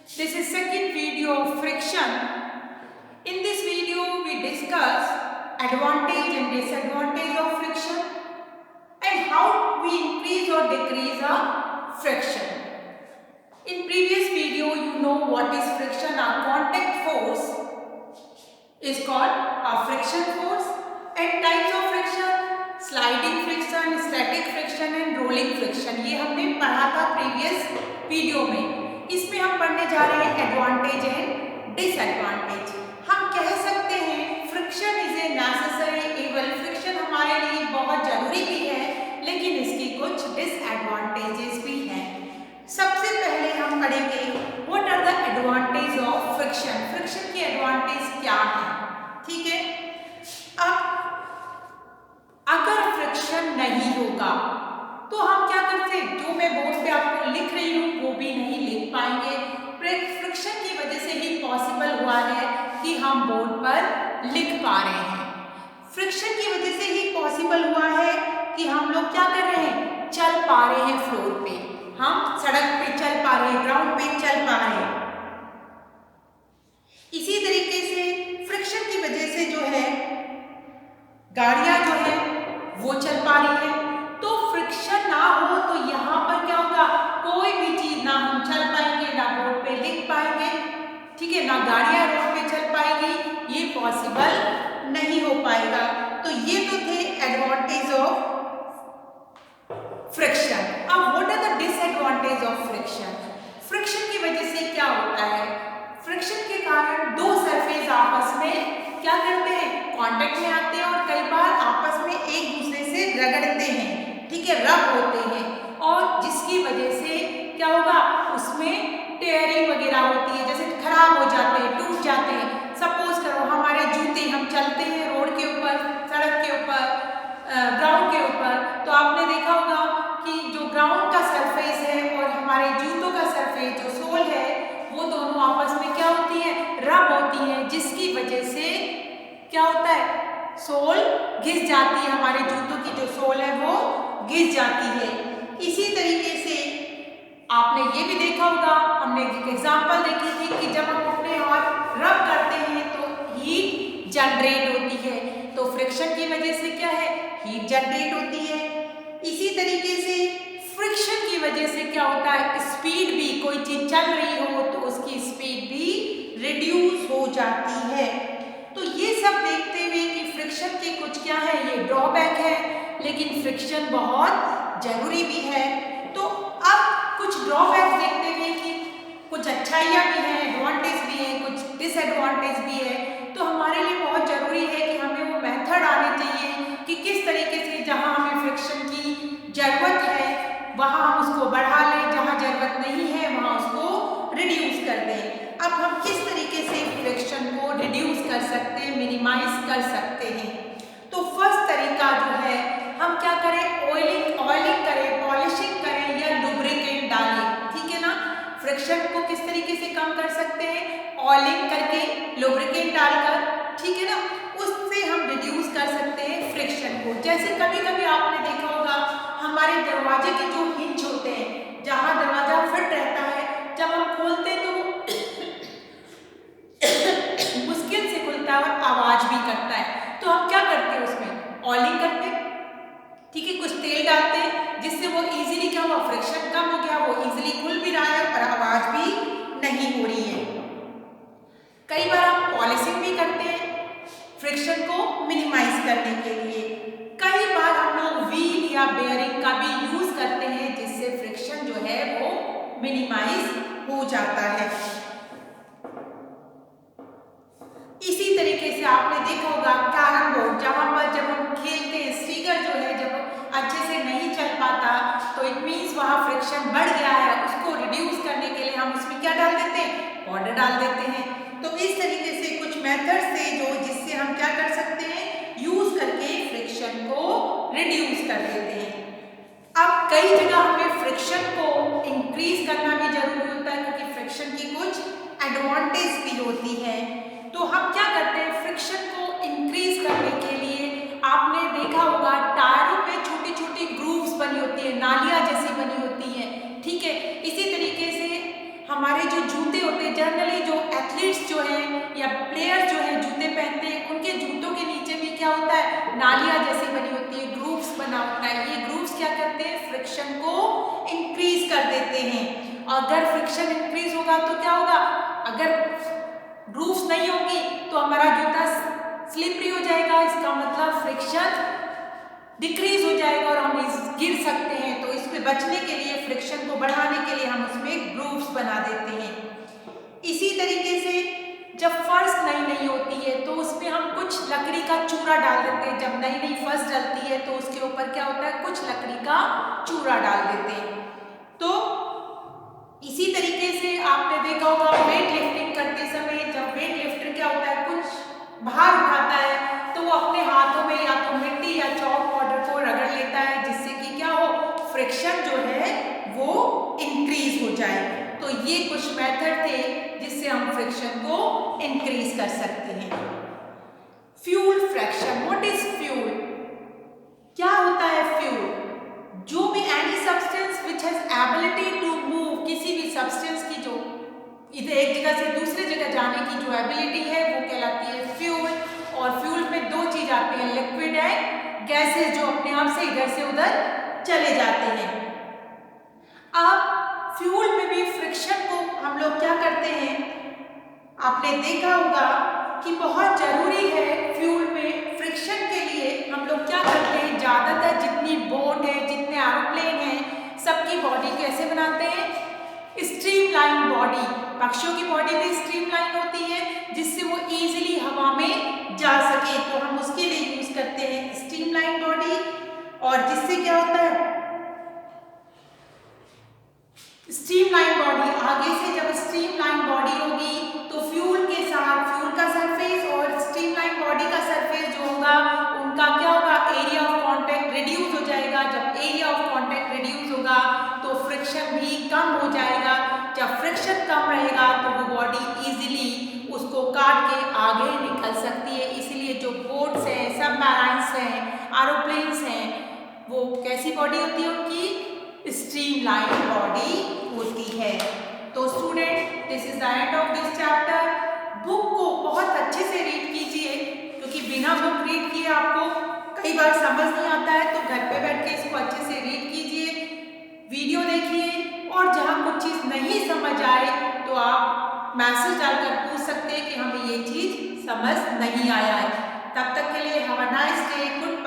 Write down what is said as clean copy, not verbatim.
This is second video of friction. In this video we discuss advantage and disadvantage of friction and how we increase or decrease our friction. In previous video you know what is friction. Our contact force is called our friction force and types of friction, sliding friction, static friction and rolling friction. ये हमने पढ़ा था previous video में. इसमें हम पढ़ने जा रहे हैं एडवांटेज एंड डिसएडवांटेज. हम कह सकते हैं friction is a necessary evil. Friction हमारे लिए बहुत जरूरी भी है लेकिन इसकी कुछ डिसएडवांटेजेस भी हैं. सबसे पहले हम पढ़ेंगे what are the advantage of friction. Friction की एडवांटेज क्या है. ठीक है, अब अगर फ्रिक्शन नहीं होगा तो हम क्या करते हैं, जो मैं बोर्ड पे आपको लिख रही हूँ वो भी नहीं लिख पाएंगे. फ्रिक्शन की वजह से ही पॉसिबल हुआ है कि हम बोर्ड पर लिख पा रहे हैं. फ्रिक्शन की वजह से ही पॉसिबल हुआ है कि हम लोग क्या कर रहे हैं, चल पा रहे हैं फ्लोर पे, हम सड़क पे चल पा रहे हैं, ग्राउंड पे चल पा रहे हैं. इसी तरीके से फ्रिक्शन की वजह से जो है गाड़ियां जो है वो चल पा रही है. तो फ्रिक्शन ना हो तो यहाँ पर क्या होगा, कोई भी चीज ना हम चल पाएंगे, ना बोर्ड पे लिख पाएंगे, ठीक है, ना गाड़ियां रोड पे चल पाएगी, ये पॉसिबल नहीं हो पाएगा. तो ये तो थे एडवांटेज ऑफ फ्रिक्शन. अब what are the disadvantage of friction. Friction की वजह से क्या होता है, फ्रिक्शन के कारण दो सरफेस आपस में क्या करते हैं, कांटेक्ट में आते हैं और कई बार आपस में एक दूसरे से रगड़ते हैं, ठीक है, रब होते हैं, और जिसकी वजह से क्या होगा, उसमें टेयरिंग वगैरह होती है, जैसे खराब हो जाते हैं, टूट जाते हैं. सपोज करो हमारे जूते, हम चलते हैं रोड के ऊपर, सड़क के ऊपर, ग्राउंड के ऊपर, तो आपने देखा होगा कि जो ग्राउंड का सरफेस है और हमारे जूतों का सरफेस जो सोल है वो दोनों आपस में क्या होती है, रब होती है, जिसकी वजह से क्या होता है, सोल घिस जाती है, हमारे जूतों की जो सोल है वो घिस जाती है. इसी तरीके से आपने ये भी देखा होगा, हमने एक एग्जांपल देखी थी कि जब हम अपने हाथ रब करते हैं तो हीट जनरेट होती है. तो फ्रिक्शन की वजह से क्या है, हीट जनरेट होती है. इसी तरीके से फ्रिक्शन की वजह से क्या होता है, स्पीड भी, कोई चीज चल रही हो तो उसकी स्पीड भी रिड्यूस हो जाती है. तो ये सब देखते हुए कि फ्रिक्शन के कुछ क्या है, ये ड्रॉबैक है, लेकिन फ्रिक्शन बहुत जरूरी भी है. तो अब कुछ ड्रॉबैक देखते हुए कि कुछ अच्छाइयाँ भी हैं, एडवांटेज भी है, कुछ डिसएडवांटेज भी है. तो हमारे लिए बहुत जरूरी है कि हमें वो मेथड आने चाहिए कि किस तरीके से जहाँ हमें फ्रिक्शन की जरूरत है वहाँ हम उसको बढ़ा लें, जहाँ जरूरत नहीं है वहाँ उसको रिड्यूस कर दें. अब हम किस तरीके से फ्रिक्शन को रिड्यूस कर सकते हैं, मिनिमाइज कर सकते हैं. तो फर्स्ट तरीका जो है, हम क्या करें, ऑयलिंग करें, पॉलिशिंग करें या लुब्रिकेंट डालें. ठीक है ना. फ्रिक्शन को किस तरीके से कम कर सकते हैं, ऑयलिंग करके, लुब्रिकेंट डालकर, ठीक है ना, उससे हम रिड्यूस कर सकते हैं फ्रिक्शन को. जैसे कभी कभी आपने देखा होगा हमारे दरवाजे के जो हिंज होते हैं, जहाँ दरवाजा फिट रहता है, जब हम खोलते हैं तो वो मुश्किल से खुलता है और आवाज भी करता है. तो हम क्या करते हैं, उसमें ऑयलिंग करते हैं, ठीक है, कुछ तेल डालते हैं जिससे वो इजीली क्या हुआ, फ्रिक्शन कम हो गया, वो इजीली खुल भी रहा है और आवाज भी नहीं हो रही है. कई बार हम पॉलिशिंग भी करते हैं फ्रिक्शन को मिनिमाइज करने के लिए. कई बार हम लोग व्हील या बेयरिंग का भी यूज करते हैं जिससे फ्रिक्शन जो है वो मिनिमाइज हो जाता है. इसी तरीके से आपने देखा होगा कैरम बोर्ड, जहाँ पर जब हम खेलते हैं, स्टिकर जो है जब अच्छे से नहीं चल पाता तो इट मीन्स वहाँ फ्रिक्शन बढ़ गया है. उसको रिड्यूस करने के लिए हम उसमें क्या डाल देते हैं, पाउडर डाल देते हैं. तो इस तरीके से कुछ मेथड से जो जिससे हम क्या कर सकते हैं, यूज करके फ्रिक्शन को रिड्यूस कर देते हैं. अब कई जगह हमें फ्रिक्शन को इंक्रीज करना भी जरूरी होता है क्योंकि फ्रिक्शन की कुछ एडवांटेज भी होती है. तो हम क्या करते हैं, फ्रिक्शन को इंक्रीज करने के लिए आपने देखा होगा टायरों पे छोटी छोटी ग्रूव्स बनी होती है, नालियां जैसी बनी होती हैं, ठीक है. इसी तरीके से हमारे जो जूते होते जनरली जो एथलीट्स जो हैं या प्लेयर्स जो हैं जूते पहनते हैं, उनके जूतों के नीचे भी क्या होता है, नालियाँ जैसी बनी होती है, ग्रूव्स बना होता है। ये ग्रूव्स क्या करते हैं, फ्रिक्शन को इंक्रीज कर देते हैं। अगर फ्रिक्शन इंक्रीज होगा तो क्या होगा, अगर ग्रूव्स नहीं होंगी तो हमारा जूता स्लिपरी हो जाएगा, इसका मतलब फ्रिक्शन डिक्रीज हो जाएगा और हम गिर सकते हैं। तो इससे बचने के लिए, फ्रिक्शन को बढ़ाने के लिए हम उसमें ग्रूव्स बना देते हैं। इसी तरीके से जब फर्श नई होती है तो उसमें हम कुछ लकड़ी का चूरा डाल देते हैं। जब नई फर्श डलती है तो उसके ऊपर क्या होता है, कुछ लकड़ी का चूरा डाल देते हैं। तो इसी तरीके से आपने देखा होगा वेट लिफ्टिंग करते समय, जब वेट लिफ्टर क्या होता है, कुछ भार उठाता है तो वो अपने हाथों में या तो मिट्टी या चॉक पाउडर को रगड़ लेता है, जिससे कि क्या हो, फ्रिक्शन जो है वो इंक्रीज हो जाए। तो ये कुछ मेथड थे जिससे हम फ्रिक्शन को इंक्रीज कर सकते हैं। Fuel fraction, what is fuel? क्या होता है फ्यूल? जो भी any substance which has ability to move, किसी भी सब्सटेंस की जो इधर एक जगह से दूसरी जगह जाने की जो एबिलिटी है वो कहलाती है फ्यूल। और फ्यूल में दो चीज आती है, लिक्विड एंड गैसेस, जो अपने आप से इधर से उधर चले जाते हैं। अब फ्यूल में भी फ्रिक्शन को हम लोग क्या करते हैं, आपने देखा होगा कि बहुत जरूरी है फ्यूल में फ्रिक्शन के लिए। हम लोग क्या करते हैं, ज्यादातर जितनी बोट है, जितने एरोप्लेन हैं, सबकी बॉडी कैसे बनाते हैं, स्ट्रीमलाइन बॉडी। पक्षियों की बॉडी भी स्ट्रीमलाइन होती है जिससे वो इजीली हवा में जा सके, तो हम उसके लिए यूज करते हैं स्ट्रीमलाइन बॉडी। और जिससे क्या होता है, स्ट्रीमलाइन बॉडी, आगे से जब स्ट्रीमलाइन बॉडी होगी तो फ्यूल के साथ फ्यूल का सरफेस और स्ट्रीमलाइन बॉडी का सरफेस जो होगा, उनका क्या होगा, एरिया ऑफ कांटेक्ट रिड्यूस हो जाएगा। जब एरिया ऑफ कांटेक्ट रिड्यूस होगा तो फ्रिक्शन भी कम हो जाएगा। जब फ्रिक्शन कम रहेगा तो वो बॉडी इजीली उसको काट के आगे निकल सकती है। इसलिए जो बोट्स हैं, सबमरीन्स हैं, एरोप्लेन्स हैं, वो कैसी बॉडी होती है, उनकी स्ट्रीमलाइन बॉडी होती है। तो student, this is the end of this chapter. Book को बहुत अच्छे से रीड कीजिए, क्योंकि बिना बुक रीड किए आपको कई बार समझ नहीं आता है। तो घर पे बैठ के इसको अच्छे से रीड कीजिए, वीडियो देखिए, और जहाँ कुछ चीज़ नहीं समझ आए तो आप मैसेज डालकर पूछ सकते हैं कि हमें ये चीज़ समझ नहीं आया है। तब तक के लिए have a nice day, good